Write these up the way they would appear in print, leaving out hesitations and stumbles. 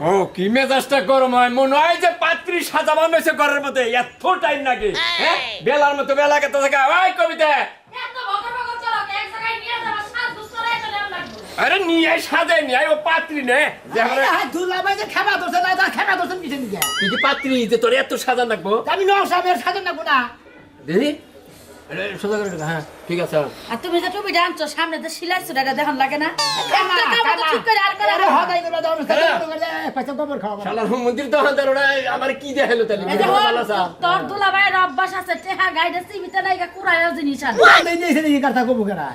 ও কি মেজাজটা গরম হয় মনে হয় যে পাত্রী সাজাবান হয়েছে ঘরের মধ্যে এত টাইম লাগে হ্যাঁ বেলার মতো বেলা কেটে থাকে ওই কবিতা আরে নিয়ে সাজে নিয়ে ও পাত্রী নে দুলাভাই যে খেলা ধরছে না তার খেলা ধরছেন কিছু নিয়ে তুই কি পাত্রী যে তোর এত সাজা লাগবো আমি নসাবের সাজে না গুনা দেখি সোজা করে হ্যাঁ ঠিক আছে আর তুমি যে টুপি আনছো সামনে যে সিলাইছো এটা দেখান লাগে না একটা কাম তো ঠিক করে আর করে আরে হদাই করে দাও পয়সা খবর খাওয়া শালার মন্দির তো হাজার ওরা আমার কি দেখালো তাহলে এই যে ভালো আছে তোর দুলাভাইয়ের অভ্যাস আছে টেহা গাইডে সিবিতে নাইগা কুড়াইও জিনিস আন এই যে এই কথা কবু কেনা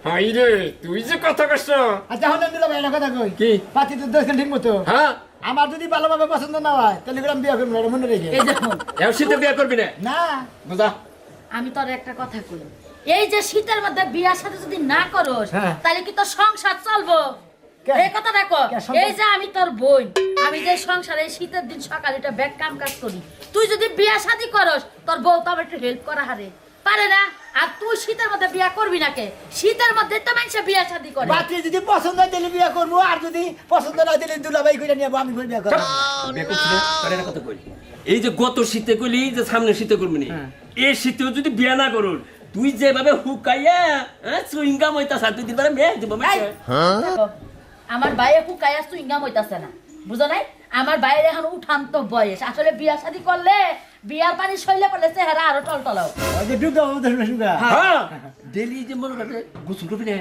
হাই রে তুই যে কথা কষ্ট আচ্ছা হন দুলাভাই একটা কথা কই কি পাতি তো দোষ ঠিক মতো হ্যাঁ আমার যদি ভালোভাবে পছন্দ না হয় তাহলে আমি বিয়ে করব না মনে রেখে এই দেখুন এও শীতে বিয়ে করবি না না বুঝা আমি তোর একটা কথা কই এই যে শীতের মধ্যে বিয়ার সাথে যদি না করস হ্যাঁ। তাহলে কি তোর সংসার চলবো কে? এই কথা দেখো কে সংসার? এই যে আমি তোর বোন আমি যে সংসারে এই শীতের দিন সকালে এটা ব্যাগ কাম কাজ করি তুই যদি বিয়া শাদি করস তোর বউ তো আমার একটু হেল্প করা হারে পারে না আর তুই শীতের মধ্যে বিয়া করবি না কে শীতের মধ্যে তো মানুষে বিয়া শাদি করে পাতি যদি পছন্দ হয় তাহলে বিয়ে করব আর যদি পছন্দ না হয় তাহলে দুলাভাই কইরা নিয়ে আমি কই বিয়ে করব বিয়ে করছিস না তোর একটা কথা কই এই যে গত শীতে কইলি যে সামনে শীতে করবি না এই শীতেও যদি বিয়ে না করুন তুই যেভাবে হুকাইয়া সুইংগাম হইতাছ তুই দিন পরে মেয়ে দিব এই, দেখো, আমার বাইরে কুকাইয়া সুইংগাম হইতাছে না বুঝো নাই আমার বাইরে এখন উঠান্ত বয়স আসলে বিয়া শাদি করলে বিয়ার পানি শৈলে পড়লে চেহারা আরো টলটলাও ওই যে ডুগা ডুগা হ্যাঁ ডেলি যে মনে করে গোসল করবি না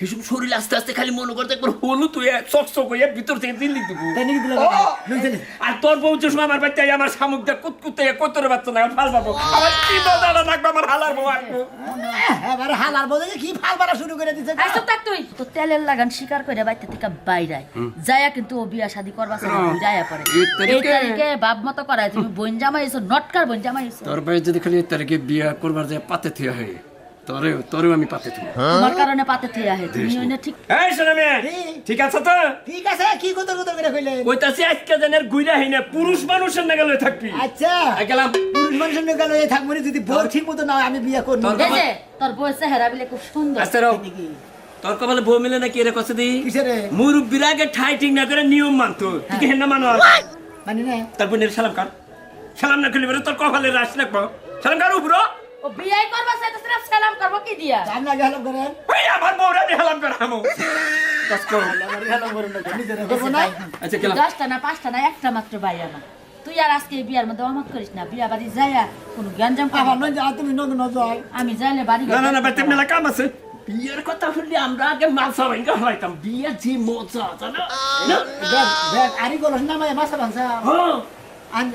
হিসুম শরীর আস্তে আস্তে খালি মনে করতে একবার হলুদ হয়ে চকচক হয়ে ভিতর থেকে দিন লিখ দেবো তাই নাকি দুলাভাই লইছেন আর তোর বউ যে সময় আমার বাচ্চা আমার শামুকটা কুতকুতে কতরে বাচ্চা না ফাল পাবো আমার কি মজা লাগবে আমার হালার বউ আর এবারে হালার বলে কি ফাল মারা শুরু করে দিছে আইসব থাক তুই তো তেলের লাগান শিকার করে বাইতে থেকে বাইরায় যায়া কিন্তু ও বিয়া শাদি করবা যায়া পরে এই তারিখে বাপ মতো করায় তুমি বোন জামাই এসো নটকার বোন জামাই এসো তোর ভাই যদি খালি তারিখে বিয়া করবার যে পাতে থিয়া হয় তোরেও আমি পাতে থিয়া তোমার কারণে পাতে থেকে আহে তুমি ওই না ঠিক এই শোনা মেয়ে ঠিক আছে তো ঠিক আছে কি কত কত করে কইলে কইতাছি আজকে জানের গুইরা হইনা পুরুষ মানুষের নাগাল হয়ে থাকবি আচ্ছা গেলাম পুরুষ মানুষের নিয়ে গেল এই থাকবো যদি বউ ঠিক মতো না হয়, আমি বিয়ে করব এই যে তোর বউয়ের চেহারা বিলে খুব সুন্দর আচ্ছা রাও তোর কপালে বউ মিলে নাকি এর কথা দি কিসের রে? মুরব্বিরা আগে ঠাই ঠিক না করে নিয়ম মানতো ঠিক হেন না মানো মানে না তারপর নের সালাম কর সালাম না করলে বলে তোর কপালে রাশ লাগবো সালাম কর উপরো ও বিয়াই করবা চাইতে সিনা সালাম করব কি দিয়া আমরা গেলাম করেন ওই আমার বউরা দিয়ে সালাম কর আমো কষ্ট আমরা গেলাম করেন না নিজেরা করব না আচ্ছা গেলাম 10টা না 5টা না একটা মাত্র বাই আমার তুই আর আজকে এই বিয়ার মধ্যে অমত করিস না বিয়া বাড়ি যাইয়া কোনো গঞ্জাম আবার খাবার নয় যা তুমি নগ ন যাও আমি যাইলে বাড়ি না না না বাইতে মেলা কাম আছে বিয়ের কথা শুনলে আমরা আগে মালসা ভাঙ্গা হইতাম বিয়ে যে মজা জানো দেখ দেখ আরি গলস না মাই মাছ বানসা হ্যাঁ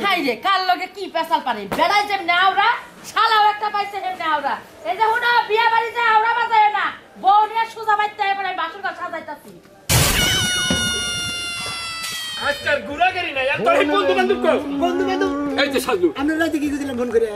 হাই রে কার লগে কি পেশাল পারে বেড়াই যেম নাওরা শালাও একটা পাইছে হেম নাওরা এই যে হুনা বিয়া বাড়ি যায় আওরা বাজায় না বউ নিয়ে সুজা বাইতে এবারে বাসুর ঘর সাজাইতাছি আজকাল গুড়াগাড়ি নাই আর তোর বন্ধু বান্ধব কো বন্ধু বান্ধব এই যে সাজু আমরা রাতে কি কইছিলাম ফোন করে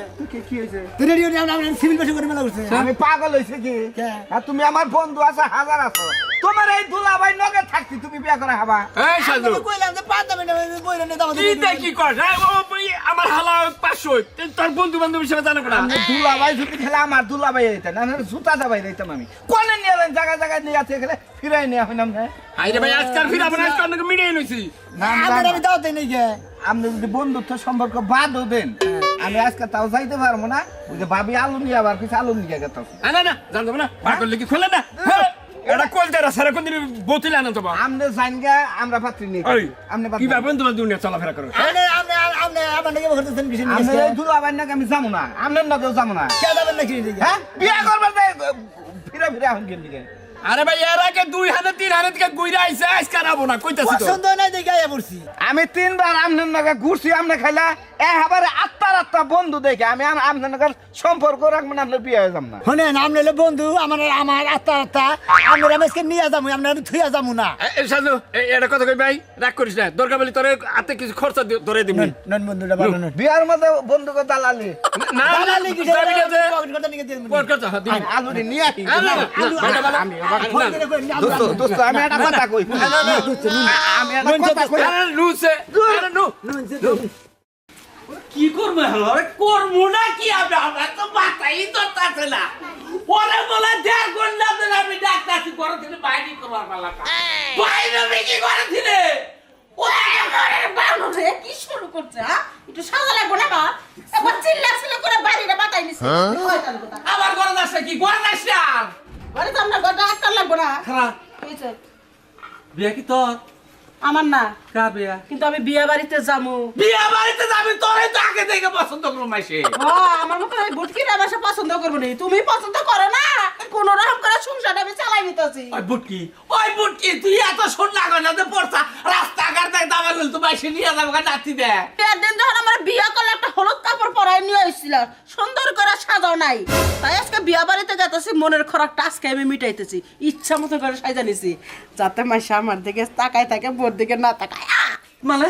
কি হয়েছে তুই রেডিও নিয়ে আমরা সিভিল বাসে করে মেলা করছে আমি পাগল হয়েছে কি কে? আর তুমি আমার বন্ধু আছে হাজার আছো তোমার এই দুলাভাই নগে থাকছি তুমি বিয়ে করে হবা এই সাজু আমি কইলাম যে পাঁচটা মিনিট বইরা নিয়ে দাও কি কি কর ও বই আমার হালা 500 তোর বন্ধু বান্ধব হিসেবে জানা করা আমি দুলাভাই যদি খেলে আমার দুলাভাই হইতে না জুতা দাবাই দিতাম আমি কোনে নিয়ে এলেন জায়গা জায়গায় নিয়ে আছে খেলে ফিরাই নিয়ে হইলাম না আইরে ভাই আজকাল ফির আমরা আজকাল নাকি মিডিয়ে নইছি আমি দাও দেই নাই গে আপনি যদি বন্ধুত্ব সম্পর্ক বাদও দেন আমি আজকে তাও যাইতে পারবো না ওই যে ভাবি আলু নিয়ে আবার কিছু আলু নিয়ে গেতাম না না জানতো না পাগল লাগি খুলে না এটা কল দেরা সারা কোন দিন বোতল আনো তো বা আমনে জানগা আমরা পাত্রী নিয়ে ওই আমনে কি ভাবেন তোমার দুনিয়া চলাফেরা করো আপনি আপনি আপনি আমার নাকি করতেছেন কিছু আমনে নিয়ে এই দুলাভাই নাকি আমি যাবো না আমনের নাকেও যাবো না কে যাবেন নাকি দিকে হ্যাঁ বিয়ে করবার ফিরে ফিরে এখন গেল দিকে আরে ভাই এর আগে 2 হাতে 3 হাতে থেকে গুইরা আইছে আজকে আবো না কইতাছি তো পছন্দ নাই দেখে আয়া পড়ছি আমি 3বার আমনের নাকে ঘুরছি আমনে খাইলা এবারে আত্মা বন্ধু দেখে আমি আমনের নাকে সম্পর্ক রাখবো না আপনার বিয়ে হয়ে যাম না শুনেন আপনি হলো বন্ধু আমার আমার আত্মা আমরা আজকে নিয়ে যাবো আমরা থুইয়া যাবো না এই সাজু এটা কথা কই ভাই রাগ করিস না দরকার বলি তোরে হাতে কিছু খরচা ধরে দিবি নন বন্ধুটা ভালো নন বিয়ার মধ্যে বন্ধুকে দালালি না দালালি কি যাবি না যে পকেট করতে নিয়ে দিন পর কথা দিবি আলুরি নিয়ে আসি আমি দোস্ত আমি একটা কথা কই আমি একটা কথা কই লুসে নু কি করবে হলো রে করবো না কি আমি আমার তো মাথাই তো তাতে না পরে বলে দেড় ঘন্টা ধরে আমি ডাক্তারছি করে দিলে বাইরে করবার পালাটা বাইরে আমি কি করে দিলে ও করছে হ্যাঁ একটু সাজা লাগবে না বা একবার চিল্লা করে বাড়িটা বাতাই নিছে আমার ঘরে যাচ্ছে কি ঘরে যাচ্ছে আর ঘরে তো আমরা ঘরটা আটকার লাগবে না খারাপ হয়েছে বিয়া কি তোর আমার না কা বিয়া কিন্তু আমি বিয়ে বাড়িতে যাবো বিয়া বাড়িতে যাবি তোরে তো আগে থেকে পছন্দ করো মাইসে আমার মতো ওই বুটকির বাসা পছন্দ করবো না তুমি পছন্দ করো না কোন রকম করে সংসারটা আমি চালাই নিতেছি ওই বুটকি তুই এত শুননা গনা দে পড়ছা রাস্তাঘাট দেখ দাবা লল তো মাইসে নিয়ে যাবো গা নাতি দে দিন যখন আমার বিয়ে করলে একটা হলুদ কাপড় পরাই নিয়ে এসেছিল সুন্দর করে সাজাও নাই তাই আজকে বিয়ে বাড়িতে যেতেছি মনের খোরাকটা আজকে আমি মিটাইতেছি ইচ্ছা মতো করে সাজা নিছি যাতে মাইসা আমার দিকে তাকায় থাকে বোর দিকে না তাকায় মানে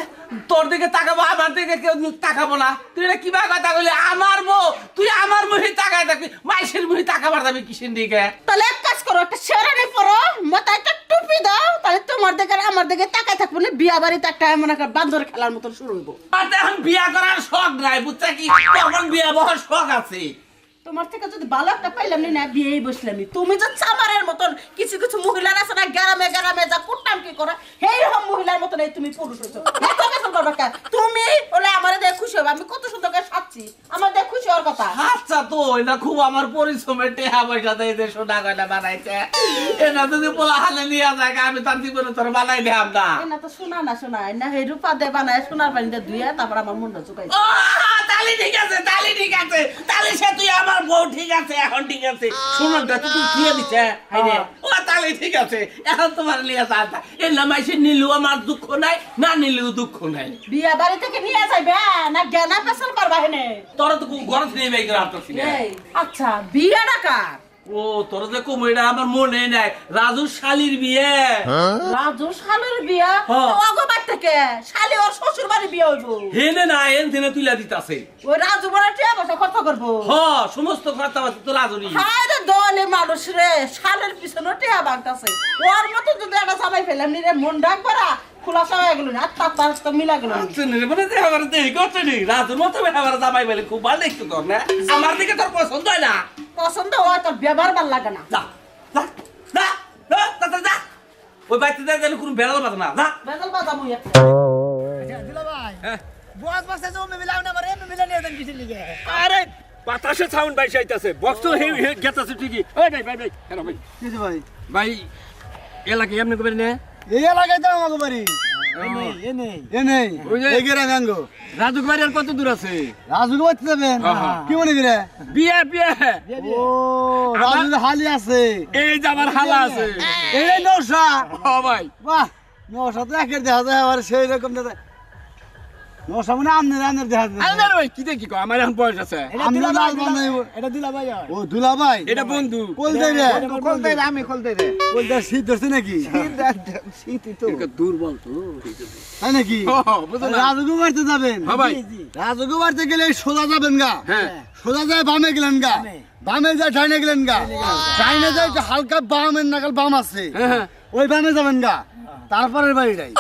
তোর দিকে তাকাবো আমার দিকে কেউ তাকাবো না তুই এটা কিবা কথা কইলি আমার বউ তুই আমার মুখে তাকায় থাকবি মাইসের মুখে তাকাবার যাবি কিসের দিকে তাহলে এক কাজ করো একটা শেরানি পরো মাথায় একটা টুপি দাও তাহলে তোমার দিকে আর আমার দিকে তাকায় থাকবো না বিয়া বাড়িতে একটা এমন একটা বান্দর খেলার মতন শুরু হইব আর এখন বিয়া করার শখ নাই বুঝছা কি তখন বিয়া বহার শখ আছে তোমার থেকে যদি ভালো একটা পাইলাম না বিয়েই বসলাম তুমি যে চামারের মতন কিছু কিছু মহিলার আছে না গ্রামে গ্রামে যা কুটনাম কি করে সেই রকম মহিলার মতন এই তুমি পুরুষ হচ্ছ তুমি বলে আমার দেখ খুশি হবে আমি কত সুন্দর করে সাজছি আমার দেখ খুশি হওয়ার কথা আচ্ছা তো এটা খুব আমার পরিশ্রমের টেহা পয়সা দিয়ে যে সোনা গয়না বানাইছে এটা যদি বলা হালে নিয়ে যায় আমি তার জীবনে তোর বানাই দেখাম না না তো শোনা না শোনা না হে রূপা দে বানায় সোনার পানিতে ধুয়ে তারপর আমার মুন্ডা চুকাই ও তালি ঠিক আছে তালি ঠিক আছে তালি সে তুই আমার বউ ঠিক আছে এখন ঠিক আছে শুনো না তুই দিয়ে দিছে হাইরে ও তালি ঠিক আছে এখন তোমার লিয়া যা এই নামাইছে নিলু আমার দুঃখ নাই না নিলু দুঃখ নাই বিয়া বাড়ি থেকে নিয়ে যাইবে না জ্ঞানা পেছাল পারবা হেনে তোরা তো ঘর থেকে বের করে আনতেছি না আচ্ছা বিয়েটা কার ও তোর যে কমইটা আমার মনে নাই রাজু শালির বিয়ে রাজু শালের বিয়া হ্যাঁ। অগবার থেকে শালি ওর শ্বশুর বাড়ি বিয়ে হইব হেনে না এন থেনে তুইলা দিতাছে ওই রাজু বড় টিয়া বসে খরচ করবো হ সমস্ত খরচা আছে তো রাজুরি হায় রে দলে মানুষ রে শালের পিছনে টিয়া বাগতাছে ওর মতো যদি একটা সবাই ফেলাম নি রে মন ডাক করা খোলাসা হয়ে গেল না তার তো মিলা গেল মানে যে আমার দেরি করছে নি রাজুর মতো আমার জামাই বলে খুব ভালো দেখতে তোর না আমার দিকে তোর পছন্দ হয় না পছন্দ হয় তোর ব্যবহার ভাল লাগে না যা যা যা যা যা যা ওই বাইতে যা যেন কোনো বেড়াল বাদ না যা বেজাল বাজামু একটা দিলা ভাই বস বসে যে মিলাও না মারে মিলা নিয়ে দেন কিছু লিগে আরে বাতাসে সাউন্ড ভাই চাইতাছে বক্স তো হে গেতাছে ঠিকই ওই ভাই ভাই ভাই হ্যালো ভাই কিছু ভাই ভাই এলাকা এমনি কবে না এই এলাকায় তো আমাকে বাড়ি এনে ওই যে- এই গ্রামে আঙ্গো রাজুক বাড়ি আর কত দূর আছে রাজুকে বাড়তে যাবেন হ্যাঁ। কি মনে করে বিয়ে বিয়ে ও রাজু হালি আছে এই যে আমার হালা আছে এই নৌসা ও ভাই বাহ নৌসা তো একের দেখা যায় আবার সেই রকম দেখা যায় নৌসা মানে আমনের দেখা যায় আরে না রে ভাই কি দেখি কো আমার এখন বয়স আছে আমি লাল বানাইব এটা দিলা ভাই ও দুলা ভাই এটা বন্ধু কোল দেই রে খুলতে রে আমি খুলতে রে কোল দে শীত ধরছে নাকি শীতই তো এটা দুর্বল তো তাই নাকি ও, বুঝো না। রাজুকে বাড়তে যাবেন হ্যাঁ ভাই রাজুকে বাড়তে গেলে সোজা যাবেন গা হ্যাঁ সোজা যায় বামে গেলেন গা বামে যায় ডাইনে গেলেন গা ডাইনে যায় একটু হালকা বামের নাগাল বাম আছে হ্যাঁ ওই বামে যাবেন গা তারপরের বাড়িটাই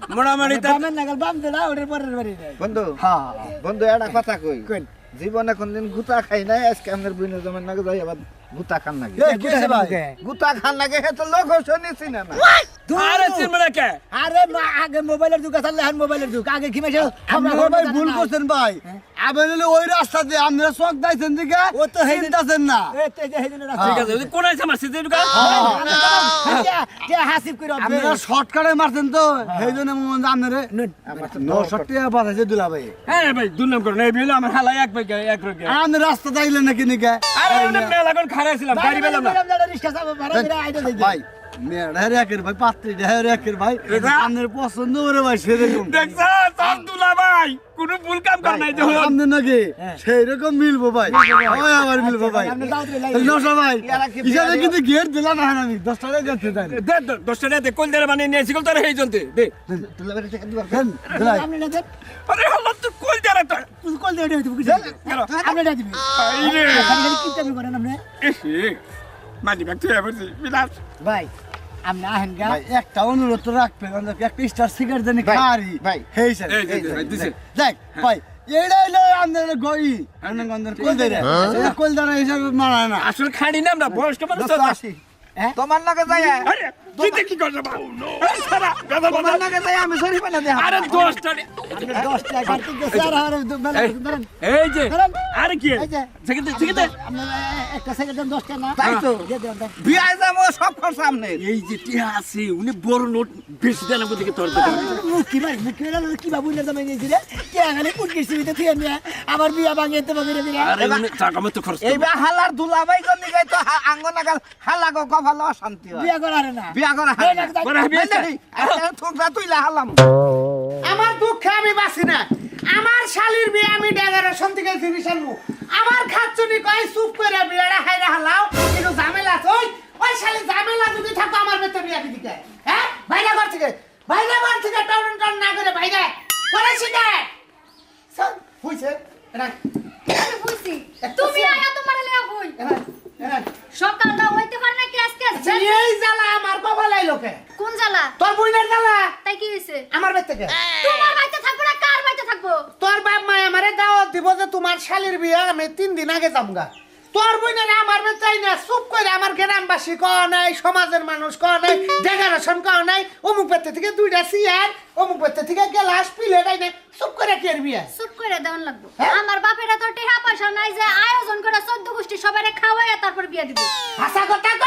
মোটামুটি তা বামের নাগাল বাম দিলা ওটার পরের বাড়ি নাই বন্ধু হ্যাঁ বন্ধু একটা কথা কই জীবনে কোনদিন গুতা খাই নাই আজকে আমাদের বিনোদ জমের নাকি যাই আবার গুতা খান নাকি এই কি আছে ভাই গুতা খান নাকি হে তো লোক শুনেছি না না আরে চিনবে না কে আরে আগে মোবাইলের যুগ আসলে এখন মোবাইলের যুগ আগে কি মেশে আপনারা ভাই ভুল করছেন ভাই আবেলে ওই রাস্তা দিয়ে আপনারা চক দাইছেন দিকে ও তো হেদিতাছেন না ঠিক আছে কোন আছে আমার সিজে ঢুকা হাসিব করে আপনারা শর্টকাটে মারছেন তো সেই জন্য মন আপনারা 900 টাকা বাঁচাইছে দুলা ভাই হ্যাঁ ভাই দুর্নাম করো না এই বিলে আমার হালা এক ভাই এক রোগে আপনি রাস্তা দাইলেন নাকি নিকে আরে ওনে মেলা কোন খারাইছিলাম গাড়ি পেলাম না রিক্সা চাপা ভাড়া করে আইতে দেখি ভাই মেয়ের একের ভাই পাত্রী একের ভাই আপনার পছন্দ করে ভাই সেরকম দেখছ আব্দুল্লাহ ভাই কোন ভুল কাম কর নাই দেখো আপনি নাকি সেই রকম মিলবো ভাই ওই আবার মিলবো ভাই নশা ভাই হিসাবে কিন্তু গেট দিলাম না আমি 10 টাকা যাচ্ছে তাই দে 10 টাকা দে কোন দেরে মানে নিয়েছি কোন তোর হেই জনতে দে তুলা বেরে টাকা দিবার দিলাই আপনি না দেন আরে আল্লাহ তুই কোন দেরে তো কল দিয়ে দিবি কিছু আপনি না দিবি আইরে খালি কি টাইম করেন আপনি এ মানি ব্যাগ তুই আবার বিলাস ভাই আপনি আহেন গা ভাই একটা অনুরোধ তো রাখবেন একটা স্টার সিগারেট জানি ভাই, খারি ভাই। হেই স্যার এই যে ভাই দিছে দেখ ভাই এইটা হইলো আমাদের গই গন্ধের কোল দেয় কোল দ্বারা হিসাবে মানায় না আসল খাড়ি না আমরা বয়স্ক মানুষ তো আসি তোমার নাকি যাই আরে কি দেখি করছ বা এই সারা গাদা তোমার নাকি যাই আমি সরি পেলে দেখ আরে 10 টা 10 টাকা কাটতে গেছে আর আর ধরেন এই যে আরে কি এই যে সেকেন্ড আপনার একটা সেকেন্ড 10 টাকা না তাই তো দিয়ে দেন দেন। বিয়ায় যাবো সব খরচ সামনে এই যে টিয়া আছে উনি বড় নোট বেশি দেন আমাদের দিকে তোর দেন মুখি ভাই মুখি কি বাবু না জামাই নিয়েছিল কে আগালে কোন কিছু দিতে থিয়ে নিয়ে আমার বিয়া ভাঙিতে ভাঙিয়ে দিলে আরে উনি টাকা মতো খরচ এইবার হালার দুলাভাই কোন দিকে তো আঙ্গনাগাল হালা গো কপালে অশান্তি হয় বিয়া করার না বিয়া করা হয় না। করা বিয়া এই, একটা থুকরা তুইলা হালাম আমার দুঃখে আমি বাঁচি না আমার শালির বিয়ে আমি ডেগারেশন থেকে জিনিস আনবো আমার খাচ্চুনি কয় চুপ করে বিয়েটা হাইরা হালাও কিন্তু ঝামেলা আছে ওই শালি ঝামেলা যদি থাকতো আমার ভেতর বিয়া কি দিকে হ্যাঁ বাইরে ঘর থেকে টাউন না করে বাইরে করে শিখে হইছে রাখ আমি বুঝছি তুমি আয়া তোমার লাগা কই সকালটা হইতে পারে না কি আজকে এই জ্বালা আমার কপালে লোকে কোন জ্বালা তোর বইনের জ্বালা তাই কি হইছে আমার বেদ থেকে তোমার বাড়িতে থাকবো না কার বাড়িতে থাকবো তোর বাপ মা আমারে দাওয়াত দিব যে তোমার শালির বিয়ে আমি 3 দিন আগে যামগা তোর বইনের আমার বেদ চাই না চুপ করে আমার গ্রামবাসী কও নাই সমাজের মানুষ কও নাই ডেগারেশন কও নাই অমুক বেতে থেকে 2টা চেয়ার অমুক বেতে থেকে গ্লাস পিলে নাই চুপ করে কি বিয়ে চুপ করে দেওয়ান লাগবো হ্যাঁ? আমার বাপেরা তো টেহা পয়সা নাই যে আয়োজন করে 14 গোষ্ঠী সবারে খাওয়াইয়া তারপর বিয়া দিব হাসা কথা ক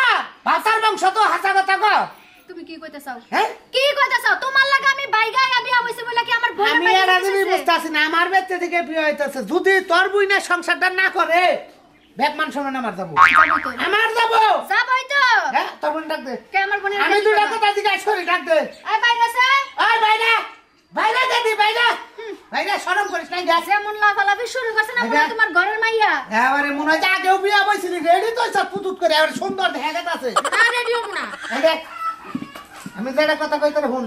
ভাতার বংশ তো হাসা কথা ক তুমি কি কইতে চাও হ্যাঁ কি কইতে চাও তোমার লাগা আমি বাইগায়া বিয়া হইছে বলে কি আমার বোনের আমি বাড়িতে আর আমি হইছে? বুঝতাছি না আমার বেতে থেকে বিয়ে হইতাছে যদি তোর বইনে সংসারটা না করে বেকমান শোনা আমার যাবো যাবো তো। আমার যাবো যাবই তো হ্যাঁ তোর বোন ডাক দে কে আমার বোনের আমি বাড়িতে দুটা যাবা? কথা জিজ্ঞাসা করি ডাক দে এই বাইরে আছে ওই বাইরে বাইরে দিদি বাইরে বাইরে শরম করিস নাই গ্যাস যেমন লাফালাফি শুরু করছে না মনে হয় আচ্ছা। তোমার ঘরের মাইয়া এবারে মনে হয় যে আগেও বিয়া বইছিলি রেডি তো সব পুতুত করে এবারে সুন্দর দেখা গেছে না রেডিও না আমি যেটা কথা কই তোর হুন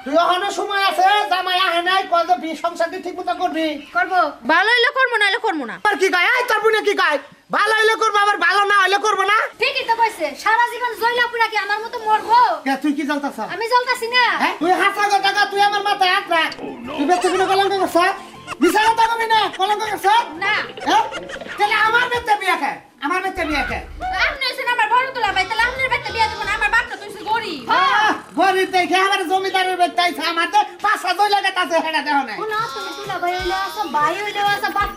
তুই এখনো সময় আছে জামাই আহে নাই কত বিয়ে সংসারটি ঠিক মতো করবি করব ভালো হইলে করব না হইলে করব না আর কি কয় এই তোর বোনে কি কয় ভালো হইলে করবো আবার ভালো না হইলে করবো না ঠিকই তো কইছে সারা জীবন জয়লা পুরা কি আমার মতো মরবো কে তুই কি জ্বলতাছ আমি জ্বলতাছি না হ্যাঁ তুই হাসা টাকা তুই আমার মাথায় হাত রাখ তুই বেঁচে কিনে কলঙ্ক করছ বিশাল কথা কবি না কলঙ্ক করছ না হ্যাঁ তাহলে আমার বেতে বিয়ে খায় আমার বেতে বিয়ে খায় আপনি হইছেন আমার বড় তোলা ভাই তাহলে আপনার বাড়িতে বিয়া দেব না আমার বাপটা তুই গরি গরিব দেখে আমার জমিদারের বেতে আইছে আমার তো 5-6 লাখ আছে হেডা দেহ নাই কোন তুমি তুলা ভাই হইলে আছে ভাই হইলে আছে বাপ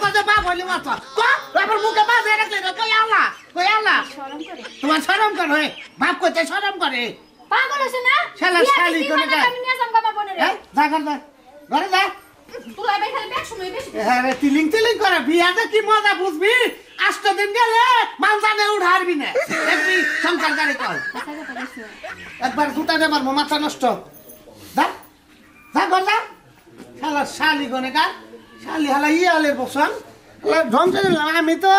কত বাপ হইলে মাত্র আমার মুখে বাপ হয়ে রাখলে কই আল্লাহ শরম করে তোমার শরম করে বাপ কইতে শরম করে পাগল হইছ না শালা শালি কোন আমি নিয়ে যাম বাবা বোনের হ্যাঁ যা কর যা ঘরে যা তুলা ভাই খালি বেশ সময় বেশি হ্যাঁ রে তিলিং করে বিয়াতে কি মজা বুঝবি 8 দিন গেলে মানজানে উঠারবি না দেখবি সংসার গাড়ি কল একবার জুতা দেবার মাথা নষ্ট যা যা ঘর যা শালা শালি কোনে কার শালি হালা ইয়ালের বসন ধ্বংস দিলাম আমি তো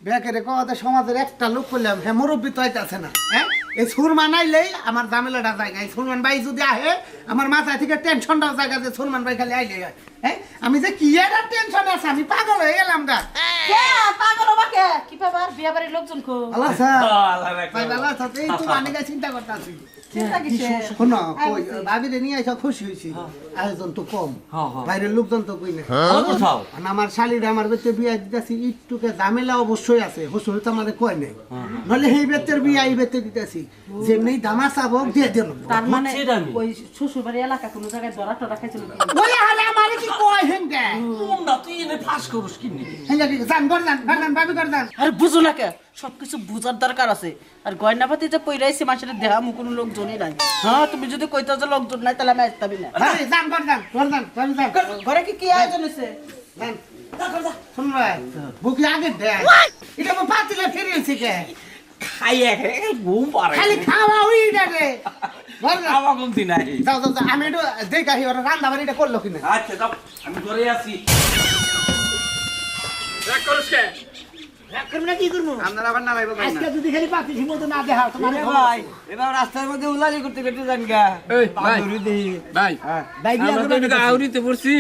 বেকারে কথা সমাজের একটা লোক করলাম হ্যাঁ মুরব্বী তো আছে না হ্যাঁ এই সুরমান আইলেই আমার ঝামেলাটা জায়গা এই সুরমান ভাই যদি আহে আমার মাথায় থেকে টেনশনটাও জায়গা যে সুরমান ভাই খালি আইলে হ্যাঁ আমি যে কি একটা টেনশন আছে আমি পাগল হয়ে গেলাম গা কে পাগল বাকে কি পাবার বিয়া বাড়ির লোকজন কো আল্লাহ স্যার আল্লাহ রাখো। ভাই ভালো আছো এই তো অনেক চিন্তা করতে আছি চিন্তা কিসে শোনো ভাবিরে নিয়ে আইসা খুশি হয়েছি আয়োজন তো কম বাইরের লোকজন তো কই না কোথাও আর আমার শালির আমার বেতে বিয়া দিতেছি একটুকে ঝামেলা অবশ্যই আছে হুসুর তো আমাদের কয় নাই নাহলে এই বেতের বিয়া এই বেতে দিতেছি যেমনি দামা চাবো দিয়ে দেন তার মানে বুঝছি না আমি। ওই শ্বশুর বাড়ি এলাকা কোনো জায়গায় ধরা টরা খাইছিল কি? ওই হালে আমারে কি কয় হেনকে কোন না তুই এনে ফাঁস করস কি নি হেনকে কি জান গরদান ভাবি গরদান আরে বুঝো না কে সবকিছু বুঝার দরকার আছে আর গয়নাপাতি যে পইরাইছে মাসের দেহা মু কোনো লোকজনই নাই হ্যাঁ তুমি যদি কইতো যে লোকজন নাই তাহলে আমি আসতাবি না ভাবি জান গরদান ভাবি জান ঘরে কি কি আয়োজন হইছে জান শুন ভাই বুকি আগে দে এটা মো পাতিলে ফিরেছি কে খাইয়া খাইয়া ঘুম পারে খালি খাওয়া হই রে গরদান খাওয়া কমতি নাই যাও আমি একটু দেখাই ওরা রান্না বাড়িটা করলো কিনা আচ্ছা যাও আমি ঘরে আছি রাগ করস কে রাগ করবি না কি করবো আপনারা আবার না লাইব আজকে যদি খালি পাতি মতো না দেখা তোমার ভাই এবার রাস্তার মধ্যে উলালি করতে করতে যান গা এই ভাই ভাই ভাই বিয়া আমরা তো করবে এদিকে আউরিতে পড়ছি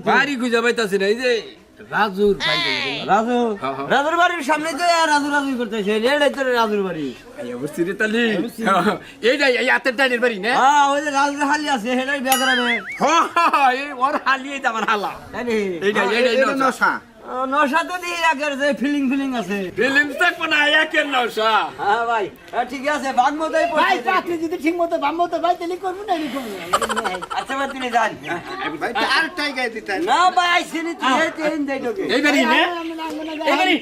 বাড়ি খুঁজে পাইতাছি না এই যে রাজুর ভাই রাজু হ্যাঁ, হ্যাঁ। রাজুর বাড়ির সামনে তো রাজু রাজু করতেছে এটাই তো রাজুর বাড়ি বুঝছি রে তালি এইটাই এই হাতের টাইনের বাড়ি না হ্যাঁ ওই যে রাজুর হালি আছে সেটাই বিয়া করাবে এই ওর হালিয়ে আমার হালা তাই নি? এইটাই এটা নশা। নশা। নশা তো দিয়ে রাখার যে ফিলিং আছে ফিলিংস থাকবো না একের নশা। হ্যাঁ ভাই ঠিক আছে ভাগ মতোই ভাই চাকরি যদি ঠিক মতো ভাগ মতো ভাই তাহলে করবো না আচ্ছা ভাই তিনি যান ভাই আরেকটাই গাই দিতে না ভাই আইসিনি তিন দেই তোকে এইবারই নে এইবারই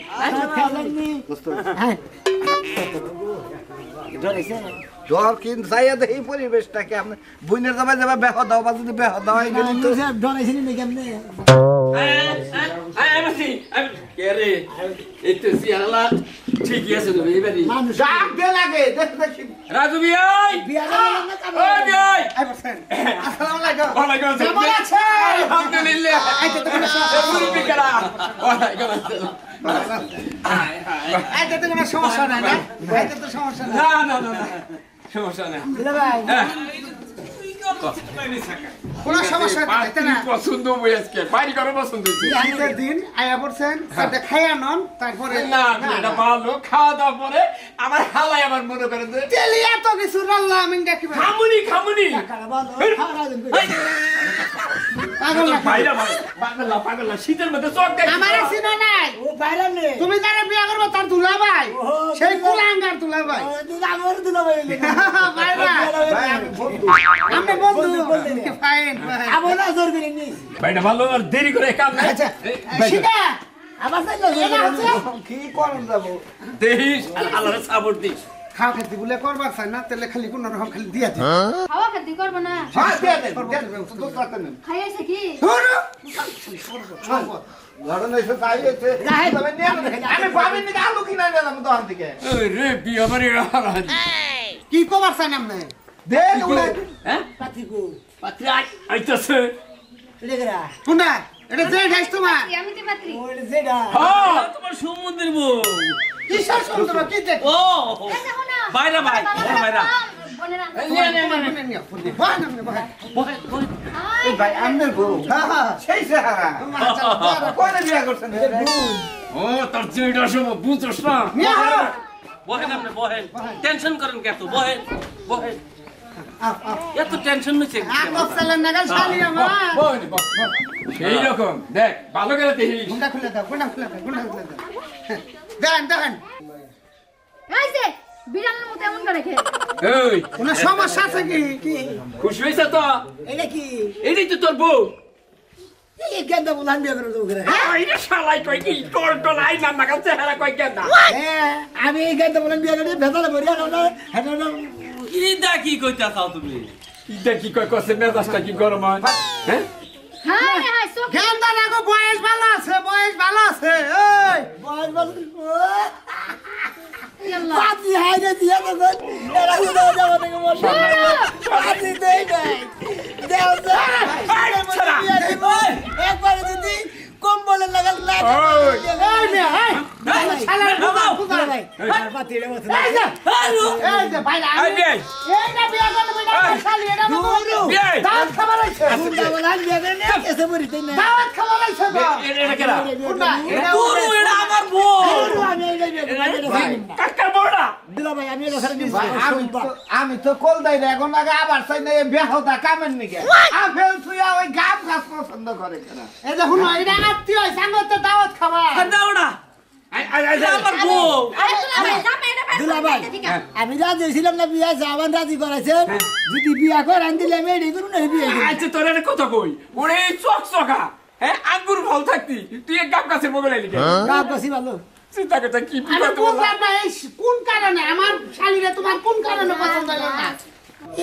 জ্বর কিন্তু যাইয়া দেখি পরিবেশটাকে আপনি বুনের যাবা যাবা বেহ দাও বা যদি বেহ দাও হয়ে গেলি তো ডরাইছিনি না কেমনে কে রে এই তো সিয়ালা ঠিকই আছে তুমি এইবারই ডাক দে লাগে দেখ দেখি রাজু ভাই বিয়া করলাম না কাম ও ভাই আই বসেন আসসালামু আলাইকুম ওয়ালাইকুম কেমন আছেন আলহামদুলিল্লাহ এই তো তুমি মুরব্বি কারা ওয়ালাইকুম আসসালাম এই তো কোনো সমস্যা নাই না এই তো সমস্যা নাই না না না না সমস্যা নাই দিলা ভাই কোনো সমস্যা নাই তাই না পছন্দ হই আজকে বাড়ি করে পছন্দ হইছে ঈদের দিন আয়া পড়ছেন তাতে খাইয়া নন তারপরে না এটা ভালো খাওয়া দাওয়া পরে আমার হালাই আমার মনে করেন যে তেলি এত কিছু রাল্লা আমি দেখি খামুনি খামুনি পাগল না ভাইরা ভাই পাগলা শীতের মধ্যে চোখ দেখ আমারে চিনো নাই ও বাইরে নে তুমি যারা বিয়া করবে তার দুলা ভাই সেই কুলাঙ্গার দুলা ভাই আমার দিলা ভাই ভাইরা ভাই আমি বন্ধু আমরা বন্ধু ফাইন আমলা জোর করে নি ভাইটা ভালো আর দেরি করে কাম নাই আচ্ছা সেটা আবার চাইলো এটা হচ্ছে কি করন যাবো দেহিস আর আল্লাহর সাপোর্ট দিস খাওয়া খেতে বলে করবার চাই না তাহলে খালি কোন রকম খালি দিয়া দিই খাওয়া খাতি করবো না হ্যাঁ দিয়ে দেন দুধ রাখতে নেন খাইয়াছে কি ঘটনা এসে চাইছে তবে নিয়ে আমি ভাবি নি আলু কিনা নিলাম দোকান থেকে রে বিয়া বাড়ি কি কবার চাই না আপনি দেন উড়ে হ্যাঁ পাতিকো পাত্রী আইতাছে লেগরা কোনটা এটা যে ঢাইছ তোমার আমি তো পাত্রী ওই যেটা হ্যাঁ তোমার সমুদ্রের বউ কিসের সুন্দর কি দেখ ও বাইরা ভাই বাইরা ভাই আমনের বউ হ্যাঁ সেই চেহারা কোনে বিয়া করছেন ও তোর যেটা সব বুঝছস না বহেন আপনি বহেন টেনশন করেন কে এত বহেন বহেন এত টেনশন নিচ্ছে আকপ চালেন নাগাল শালি আমার বহেন এই রকম দেখ ভালো করে দেখিস গুন্ডা খুলে দাও গুন্ডা খুলে দাও গুন্ডা খুলে দাও দেখেন দেখেন এই যে বিড়ালের মতো এমন করে খেয়ে এই কোনো সমস্যা আছে কি খুশি হইছে তো এটা কি এইটাই তো তোর বউ এই গেন্দা বলান বিয়া করে দেবো এইটা শালাই কই কি তোর তো লাই না না কাছে হেরা কই কেন হ্যাঁ আমি এই গেন্দা বলান বিয়া করে ভেতরে ভরিয়া না হেটা ইদা কি কইতা চাও তুমি ইদা কি কই কসে মেজাজটা কি গরম হয় হ্যাঁ হাই হাই চোখ গেন্দা নাগো বয়স ভালো আছে এই বল বল পাতি হাইরে দিয়া তো এরা উদা যাবে থেকে মশা পাতি দেই নাই দেও যা একবার যদি কম্বলের লাগাল না এই মেয়ে এই শালার বুদা ভাই পাতি রে মত এই যে ভাই এই না বিয়া করতে না শালি এটা দাওয়াত খাবার আইছে উদা বলান বিয়া করে না কেসে মরিতে না দাওয়াত খাবার আইছে গো এটা কেডা কোনটা এটা তোর এটা আমার বউ আমি এই কাকার বউটা দিলা ভাই আমি এটা সারা ভাই, আমি তো কল দেই না এখন আগে আবার চাই না বেহদা কামের নিকে আপেল ছুঁয়া ওই গাছ গাছ পছন্দ করে কেনা এই যে হুনো এটা আত্মীয় সাঙ্গতে দাওয়াত খাবার দাওড়া আমার বউ দিলা ভাই আমি রাজি ছিলাম না বিয়া যাবান রাজি করাইছেন যদি বিয়া করান দিলে আমি এডি করুন না বিয়া আচ্ছা তোর একটা কথা কই ওরে চকচকা হ্যাঁ আঙ্গুর ফল থাকতি তুই এক গাব গাছের বগলে লিখে গাব গাছি ভালো চিন্তা করতে কি আমি বিপদ বললাম বুঝলাম না এই কোন কারণে আমার শালিরে তোমার কোন কারণে পছন্দ হলো না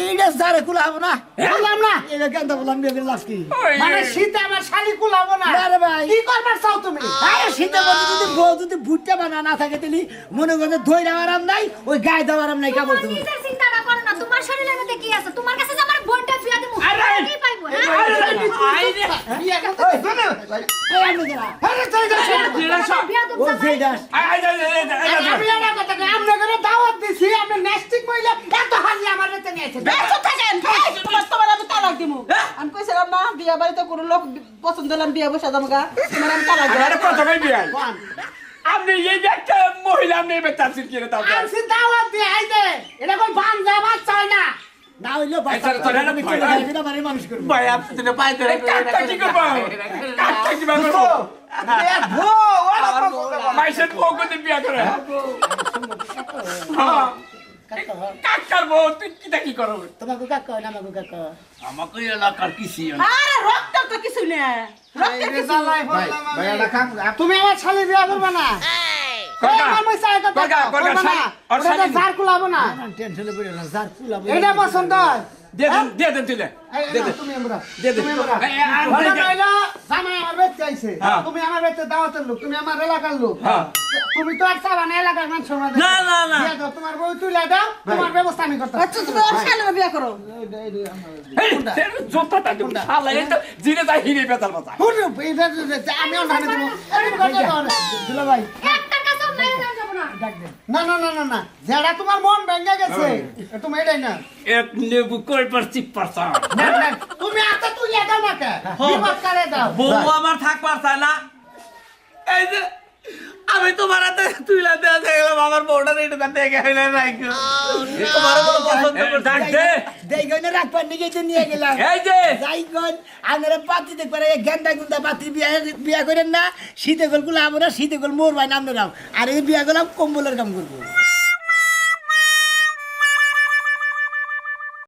এইটা সারে কুলাবো না বললাম না এটা কেন বললাম বিয়া করে লাভ কি মানে শীতে আমার শালি কুলাবো না না রে ভাই। কি করবার চাও তুমি আরে শীতের মধ্যে যদি বউ যদি ভুট্টা বানা না থাকে তাহলে মনে করছে ধৈর্য আরাম নাই ওই গায়ে দেওয়ার আরাম নাই কেমন তুমি নিজের চিন্তা না করো না তোমার শরীরের মধ্যে কি আছে তোমার কাছে যে আমার বোনটা বিয়া দেবো কি পাইবো বিয়ে করতে শোনো এই আমি যারা আরে তুই যা বিয়া দেবো ও সেইটা আমি এটা কথা কই আমরা করে দাওয়াত দিছি আপনি নেস্টিক মহিলা এত হাজি আমার রেতে নিয়েছে বেঁচে থাকেন তোমার আমি তালাক দিমু আমি কইছিলাম না বিয়া বাড়িতে কোনো লোক পছন্দ হলাম বিয়া বসে যাবো গা তোমার আমি তালাক দিলাম আরে কথা কই বিয়াই আপনি এই যে একটা মহিলা আপনি এবার তাফসীর করে দাও আমি দাওয়াত দি আইতে এটা কোন বান যাবার চাই না না হইলো আচ্ছা, তোরা না ভয়। বাড়ি মানুষ করবো ভাই আপনি তো পাই ধরে কাকা কি করবো? কাকা কি করবো? মাইসের বউ কোনদিন বিয়া করে? হ্যাঁ। কাকার বউ তুই কিটা কি করো? তোমাকে কাকা হয় না আমাকে কাকা আমাকে এলাকার কিছু আরে রক্ত তো কিছু নেই রক্তের কিছু ভাই ভাই একটা কাম তুমি আমার শালি বিয়া করবে না কাকা, আমার পয়সা এটা কাকা, দাও, কাকা, করবে না। ওর ওটা শালি- জার কুলাবো না টেনশনে পড়ে না যার কুলাবো এটা পছন্দ হয়। দিয়ে দেন তুলে এই, দে নাও, দে। তুমি আমরা দে দে। তুমি আমরা এই, আর ওটা দে। নইলো, জামাই আমার বাড়িতে আইছে হ্যাঁ। তুমি আমার বাড়িতে দাওয়াতের লোক তুমি আমার এলাকার লোক হ্যাঁ। তুমি তো আর চাবা না এলাকার মানুষ সমাজে না, না, না। দিয়ে দাও, তোমার বউ তুলে দাও তোমার ব্যবস্থা আমি করতে আচ্ছা তুমি ওর শালের বিয়ে করো এই, তোর জুতাটা দিব। শালা, এই তো জিরে যায় হিরে বেতাল বাতা। আমি অন্যান্য দেবো দুলা ভাই একটা কাছেও নাই যাব না না না না না না যেটা তোমার মন ভেঙে গেছে তুমি এটাই না এক নেবু কই পারছি পারছা। না, না, তুমি আতে তুই দাও না কে বিপদ করে দাও বউ আমার থাকবার চায় না এই যে আমি তোমার হাতে তুইলা দেওয়া গেলাম আমার বউটা এটা দেখে হইলে নাই তোমার বউ পছন্দ এই, করছে ডাক দে। দেই গনে রাখবার নিকে যে নিয়ে গেলাম এই যে যাই গন আমরা পাতি দেখবার এই গেন্দা গুন্দা পাতি বিয়া করেন না শীতে গল গুলো আমরা শীতে গল মোর ভাই নাম দাও আর এই বিয়া গেলাম কম্বলের কাম করবো